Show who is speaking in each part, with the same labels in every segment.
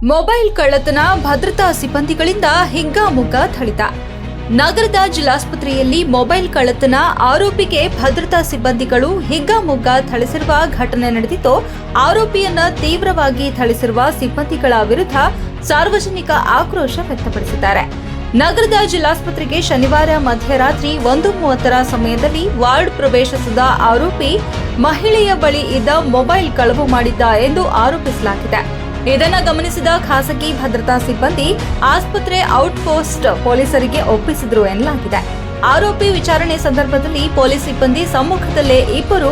Speaker 1: Mobile ಕಳ್ಳತನ ಭದ್ರತಾ ಸಿಬ್ಬಂದಿಗಳಿಂದ ಹಿಗ್ಗಾಮುಗ್ಗಾ ಥಳಿತ. ನಗರದ ಜಿಲ್ಲಾಸ್ಪತ್ರೆಯಲ್ಲಿ ಮೊಬೈಲ್ ಕಳ್ಳತನ ಆರೋಪಿಗೆ ಭದ್ರತಾ ಸಿಬ್ಬಂದಿಗಳು ಹಿಗ್ಗಾಮುಗ್ಗಾ ಥಳಿಸಿರುವ ಘಟನೆ ನಡೆದಿದ್ದು, ಆರೋಪಿಯನ್ನ ತೀವ್ರವಾಗಿ ಥಳಿಸಿರುವ ಸಿಬ್ಬಂದಿಗಳ ವಿರುದ್ಧ ಸಾರ್ವಜನಿಕ ಆಕ್ರೋಶ ವ್ಯಕ್ತಪಡಿಸಿದ್ದಾರೆ. ನಗರದ ಜಿಲ್ಲಾಸ್ಪತ್ರೆಗೆ ಶನಿವಾರ ಮಧ್ಯರಾತ್ರಿ 1:30ರ ಸಮಯದಲ್ಲಿ ವಾರ್ಡ್ ಪ್ರವೇಶಿಸಿದ ಆರೋಪಿ ಮಹಿಳೆಯ ಬಳಿ ಇದ್ದ ಮೊಬೈಲ್ ಕಳವು ಮಾಡಿದ್ದ ಎಂದು ಆರೋಪಿಸಲಾಗಿದೆ. ಇದನ್ನು ಗಮನಿಸಿದ ಖಾಸಗಿ ಭದ್ರತಾ ಸಿಬ್ಬಂದಿ ಆಸ್ಪತ್ರೆ ಔಟ್ಪೋಸ್ಟ್ ಪೊಲೀಸರಿಗೆ ಒಪ್ಪಿಸಿದ್ರು ಎನ್ನಲಾಗಿದೆ. ಆರೋಪಿ ವಿಚಾರಣೆ ಸಂದರ್ಭದಲ್ಲಿ ಪೊಲೀಸ್ ಸಿಬ್ಬಂದಿ ಸಮ್ಮುಖದಲ್ಲೇ ಇಬ್ಬರು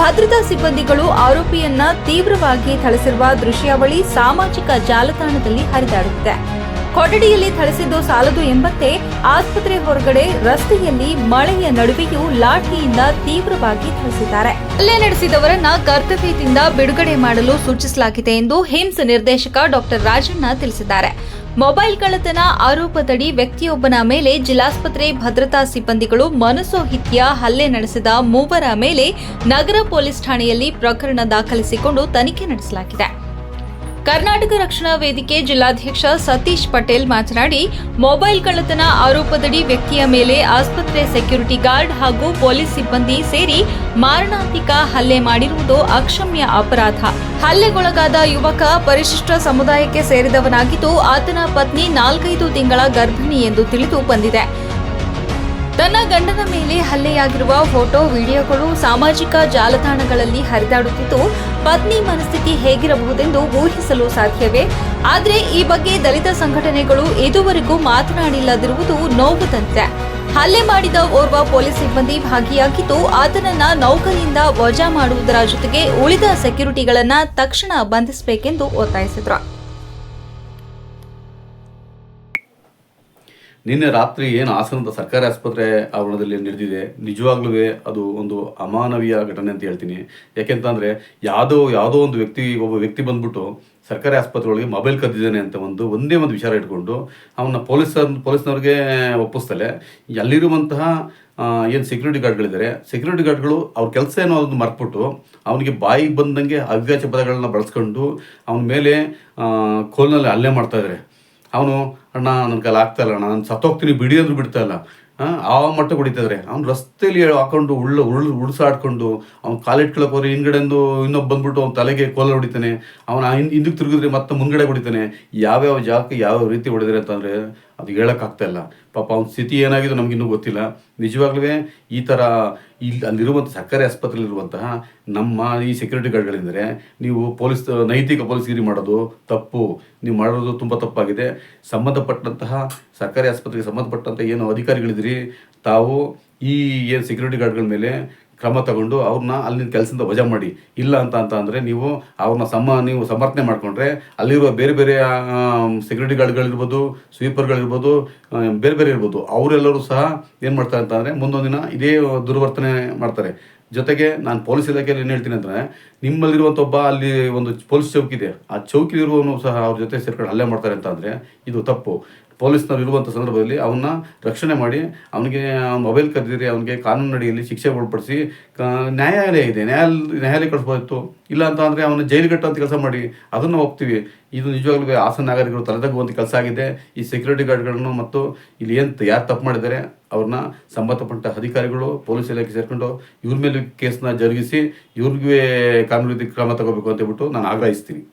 Speaker 1: ಭದ್ರತಾ ಸಿಬ್ಬಂದಿಗಳು ಆರೋಪಿಯನ್ನ ತೀವ್ರವಾಗಿ ಥಳಿಸಿರುವ ದೃಶ್ಯಾವಳಿ ಸಾಮಾಜಿಕ ಜಾಲತಾಣದಲ್ಲಿ ಹರಿದಾಡುತ್ತಿದೆ. ಕೊಠಡಿಯಲ್ಲಿ ಥಳಿಸಿದ್ದು ಸಾಲದು ಎಂಬಂತೆ ಆಸ್ಪತ್ರೆ ಹೊರಗಡೆ ರಸ್ತೆಯಲ್ಲಿ ಮಳೆಯ ನಡುವೆಯೂ ಲಾಠಿಯಿಂದ ತೀವ್ರವಾಗಿ ಥಳಿಸಿದ್ದಾರೆ. ಹಲ್ಲೆ ನಡೆಸಿದವರನ್ನ ಕರ್ತವ್ಯದಿಂದ ಬಿಡುಗಡೆ ಮಾಡಲು ಸೂಚಿಸಲಾಗಿದೆ ಎಂದು ಹಿಮ್ಸ್ ನಿರ್ದೇಶಕ ಡಾಕ್ಟರ್ ರಾಜಣ್ಣ ತಿಳಿಸಿದ್ದಾರೆ. ಮೊಬೈಲ್ ಕಳ್ಳತನ ಆರೋಪದಡಿ ವ್ಯಕ್ತಿಯೊಬ್ಬನ ಮೇಲೆ ಜಿಲ್ಲಾಸ್ಪತ್ರೆ ಭದ್ರತಾ ಸಿಬ್ಬಂದಿಗಳು ಮನಸೋಹಿತ್ಯ ಹಲ್ಲೆ ನಡೆಸಿದ ಮೂವರ ಮೇಲೆ ನಗರ ಪೊಲೀಸ್ ಠಾಣೆಯಲ್ಲಿ ಪ್ರಕರಣ ದಾಖಲಿಸಿಕೊಂಡು ತನಿಖೆ ನಡೆಸಲಾಗಿದೆ. ಕರ್ನಾಟಕ ರಕ್ಷಣಾ ವೇದಿಕೆ ಜಿಲ್ಲಾಧ್ಯಕ್ಷ ಸತೀಶ್ ಪಟೇಲ್ ಮಾತನಾಡಿ, ಮೊಬೈಲ್ ಕಳ್ಳತನ ಆರೋಪದಡಿ ವ್ಯಕ್ತಿಯ ಮೇಲೆ ಆಸ್ಪತ್ರೆ ಸೆಕ್ಯೂರಿಟಿ ಗಾರ್ಡ್ ಹಾಗೂ ಪೊಲೀಸ್ ಸಿಬ್ಬಂದಿ ಸೇರಿ ಮಾರಣಾಂತಿಕ ಹಲ್ಲೆ ಮಾಡಿರುವುದು ಅಕ್ಷಮ್ಯ ಅಪರಾಧ. ಹಲ್ಲೆಗೊಳಗಾದ ಯುವಕ ಪರಿಶಿಷ್ಟ ಸಮುದಾಯಕ್ಕೆ ಸೇರಿದವನಾಗಿದ್ದು, ಆತನ ಪತ್ನಿ 4-5 ತಿಂಗಳ ಗರ್ಭಿಣಿ ಎಂದು ತಿಳಿದು ಬಂದಿದೆ. ತನ್ನ ಗಂಡನ ಮೇಲೆ ಹಲ್ಲೆಯಾಗಿರುವ ಫೋಟೋ, ವಿಡಿಯೋಗಳು ಸಾಮಾಜಿಕ ಜಾಲತಾಣಗಳಲ್ಲಿ ಹರಿದಾಡುತ್ತಿದ್ದು, ಪತ್ನಿ ಮನಸ್ಥಿತಿ ಹೇಗಿರಬಹುದೆಂದು ಊಹಿಸಲು ಸಾಧ್ಯವೇ? ಆದರೆ ಈ ಬಗ್ಗೆ ದಲಿತ ಸಂಘಟನೆಗಳು ಇದುವರೆಗೂ ಮಾತನಾಡಿಲ್ಲದಿರುವುದು ನೋವು ತಂದಿದೆ. ಹಲ್ಲೆ ಮಾಡಿದ ಓರ್ವ ಪೊಲೀಸ್ ಸಿಬ್ಬಂದಿ ಭಾಗಿಯಾಗಿದ್ದು, ಆತನನ್ನ ನೌಕರಿಯಿಂದ ವಜಾ ಮಾಡುವುದರ ಜೊತೆಗೆ ಉಳಿದ ಸೆಕ್ಯೂರಿಟಿಗಳನ್ನ ತಕ್ಷಣ ಬಂಧಿಸಬೇಕೆಂದು ಒತ್ತಾಯಿಸಿದರು.
Speaker 2: ನಿನ್ನೆ ರಾತ್ರಿ ಏನು ಹಾಸನದ ಸರ್ಕಾರಿ ಆಸ್ಪತ್ರೆ ಆವರಣದಲ್ಲಿ ನಡೆದಿದೆ, ನಿಜವಾಗ್ಲೂ ಅದು ಒಂದು ಅಮಾನವೀಯ ಘಟನೆ ಅಂತ ಹೇಳ್ತೀನಿ. ಯಾಕೆಂತಂದರೆ ಯಾವುದೋ ಒಬ್ಬ ವ್ಯಕ್ತಿ ಬಂದ್ಬಿಟ್ಟು ಸರ್ಕಾರಿ ಆಸ್ಪತ್ರೆ ಒಳಗೆ ಮೊಬೈಲ್ ಕದ್ದಿದ್ದಾನೆ ಅಂತ ಒಂದೇ ಒಂದು ವಿಚಾರ ಇಟ್ಕೊಂಡು ಅವನ್ನ ಪೊಲೀಸ್ನವ್ರಿಗೆ ಒಪ್ಪಿಸ್ತಲೆ ಅಲ್ಲಿರುವಂತಹ ಏನು ಸೆಕ್ಯೂರಿಟಿ ಗಾರ್ಡ್ಗಳಿದ್ದಾರೆ, ಸೆಕ್ಯೂರಿಟಿ ಗಾರ್ಡ್ಗಳು ಅವ್ರ ಕೆಲಸ ಏನೋ ಅದನ್ನು ಮರ್ತ್ಬಿಟ್ಟು ಅವನಿಗೆ ಬಾಯಿಗೆ ಬಂದಂಗೆ ಅವ್ಯಾಚ ಪದಗಳನ್ನ ಬಳಸ್ಕೊಂಡು ಅವನ ಮೇಲೆ ಕೋಲ್ನಲ್ಲಿ ಹಲ್ಲೆ ಮಾಡ್ತಾ ಇದ್ದಾರೆ. ಅವನು ಅಣ್ಣ ನನ್ನ ಕೈಲಿ ಆಗ್ತಾ ಇಲ್ಲ ಅಣ್ಣ, ನಾನು ಸತ್ತೋಗ್ತೀನಿ ಬಿಡಿ ಅಂದ್ರೂ ಬಿಡ್ತಾ ಇಲ್ಲ, ಆ ಮಟ್ಟ ಹೊಡಿತಿದ್ರೆ ಅವ್ನು ರಸ್ತೆಯಲ್ಲಿ ಹಾಕೊಂಡು ಉಳ್ಸಾಡ್ಕೊಂಡು ಅವ್ನು ಕಾಲಿಟ್ಕೊಳಕ್ಕೆ ಹೋದ್ರೆ ಹಿಂದ್ಗಡೆಂದು ಇನ್ನೊಬ್ಬ ಬಂದ್ಬಿಟ್ಟು ಅವ್ನ ತಲೆಗೆ ಕೋಲ ಹೊಡಿತಾನೆ, ಅವನ ಹಿಂದಕ್ಕೆ ತಿರುಗಿದ್ರೆ ಮತ್ತೆ ಮುಂದ್ಗಡೆ ಹೊಡಿತಾನೆ. ಯಾವ್ಯಾವ ಜಾಗಕ್ಕೆ ಯಾವ ರೀತಿ ಹೊಡೆದ್ರೆ ಅಂತಂದರೆ ಅದು ಹೇಳೋಕ್ಕಾಗ್ತಾ ಇಲ್ಲ. ಪಾಪ ಅವ್ನ ಸ್ಥಿತಿ ಏನಾಗಿದ್ದು ನಮಗಿನ್ನೂ ಗೊತ್ತಿಲ್ಲ. ನಿಜವಾಗ್ಲೂ ಈ ಥರ ಅಲ್ಲಿರುವಂಥ ಸರ್ಕಾರಿ ಆಸ್ಪತ್ರೆಯಲ್ಲಿರುವಂತಹ ನಮ್ಮ ಈ ಸೆಕ್ಯೂರಿಟಿ ಗಾರ್ಡ್ಗಳೆಂದರೆ, ನೀವು ನೈತಿಕ ಪೊಲೀಸ್ಗಿರಿ ಮಾಡೋದು ತಪ್ಪು, ನೀವು ಮಾಡೋದು ತುಂಬ ತಪ್ಪಾಗಿದೆ. ಸಂಬಂಧಪಟ್ಟಂತಹ ಸರ್ಕಾರಿ ಆಸ್ಪತ್ರೆಗೆ ಸಂಬಂಧಪಟ್ಟಂಥ ಏನು ಅಧಿಕಾರಿಗಳಿದ್ದೀರಿ, ತಾವು ಈ ಏನು ಸೆಕ್ಯೂರಿಟಿ ಗಾರ್ಡ್ಗಳ ಮೇಲೆ ಕ್ರಮ ತಗೊಂಡು ಅವ್ರನ್ನ ಅಲ್ಲಿನ ಕೆಲಸದಿಂದ ವಜಾ ಮಾಡಿ. ಇಲ್ಲ ಅಂದರೆ ನೀವು ಅವ್ರನ್ನ ನೀವು ಸಮರ್ಥನೆ ಮಾಡಿಕೊಂಡ್ರೆ ಅಲ್ಲಿರುವ ಬೇರೆ ಬೇರೆ ಸೆಕ್ಯೂರಿಟಿ ಗಾರ್ಡ್ಗಳಿರ್ಬೋದು, ಸ್ವೀಪರ್ಗಳಿರ್ಬೋದು, ಬೇರೆ ಇರ್ಬೋದು, ಅವರೆಲ್ಲರೂ ಸಹ ಏನು ಮಾಡ್ತಾರೆ ಅಂತಂದರೆ ಮುಂದೊಂದು ದಿನ ಇದೇ ದುರ್ವರ್ತನೆ ಮಾಡ್ತಾರೆ. ಜೊತೆಗೆ ನಾನು ಪೊಲೀಸ್ ಇಲಾಖೆಯಲ್ಲಿ ಏನು ಹೇಳ್ತೀನಿ ಅಂದರೆ, ನಿಮ್ಮಲ್ಲಿರುವಂಥ ಒಬ್ಬ ಅಲ್ಲಿ ಒಂದು ಪೊಲೀಸ್ ಚೌಕಿ ಇದೆ, ಆ ಚೌಕಿಲಿರುವವನು ಸಹ ಅವ್ರ ಜೊತೆ ಸೇರ್ಕೊಂಡು ಹಲ್ಲೆ ಮಾಡ್ತಾರೆ ಅಂತ ಅಂದರೆ ಇದು ತಪ್ಪು. ಪೊಲೀಸ್ನವ್ರು ಇರುವಂಥ ಸಂದರ್ಭದಲ್ಲಿ ಅವನ್ನ ರಕ್ಷಣೆ ಮಾಡಿ ಅವನಿಗೆ ಮೊಬೈಲ್ ಕದ್ದಿದ್ರೆ ಅವನಿಗೆ ಕಾನೂನು ಅಡಿಯಲ್ಲಿ ಶಿಕ್ಷೆ ಒಳಪಡಿಸಿ ನ್ಯಾಯಾಲಯ ಇದೆ, ನ್ಯಾಯಾಲಯ ಕಳಿಸ್ಬೋದಿತ್ತು. ಇಲ್ಲ ಅಂತ ಅಂದರೆ ಅವನ ಜೈಲು ಕಟ್ಟುವಂಥ ಕೆಲಸ ಮಾಡಿ, ಅದನ್ನು ಹೋಗ್ತೀವಿ. ಇದು ನಿಜವಾಗ್ಲೂ ಹಾಸನ ನಾಗರಿಕರು ತಲೆದಗ್ಗುವಂಥ ಕೆಲಸ ಆಗಿದೆ. ಈ ಸೆಕ್ಯೂರಿಟಿ ಗಾರ್ಡ್ಗಳನ್ನು ಮತ್ತು ಇಲ್ಲಿ ಯಾರು ತಪ್ಪು ಮಾಡಿದ್ದಾರೆ ಅವ್ರನ್ನ ಸಂಬಂಧಪಟ್ಟ ಅಧಿಕಾರಿಗಳು ಪೊಲೀಸ್ ಇಲಾಖೆ ಸೇರ್ಕೊಂಡು ಇವ್ರ ಮೇಲೆ ಕೇಸನ್ನ ಜರುಗಿಸಿ ಇವ್ರಿಗೆ ಕಾನೂನು ರೀತಿ ಕ್ರಮ ತಗೋಬೇಕು ಅಂತ ಹೇಳ್ಬಿಟ್ಟು ನಾನು ಆಗ್ರಹಿಸ್ತೀನಿ.